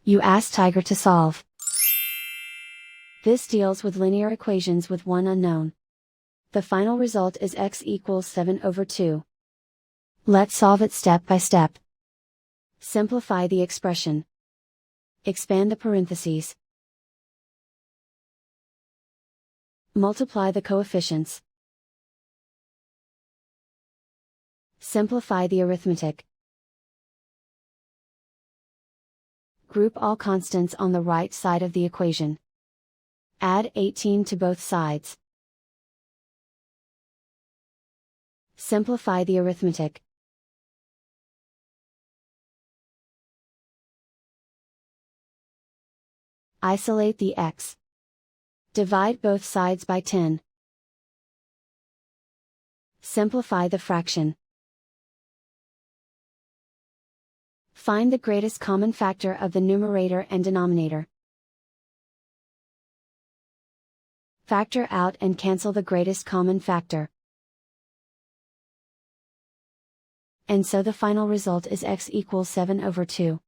You ask Tiger to solve. This deals with linear equations with one unknown. The final result is x equals 7/2. Let's solve it step by step. Simplify the expression. Expand the parentheses. Multiply the coefficients. Simplify the arithmetic. Group all constants on the right side of the equation. Add 18 to both sides. Simplify the arithmetic. Isolate the x. Divide both sides by 10. Simplify the fraction. Find the greatest common factor of the numerator and denominator. Factor out and cancel the greatest common factor. And so the final result is x equals 7/2.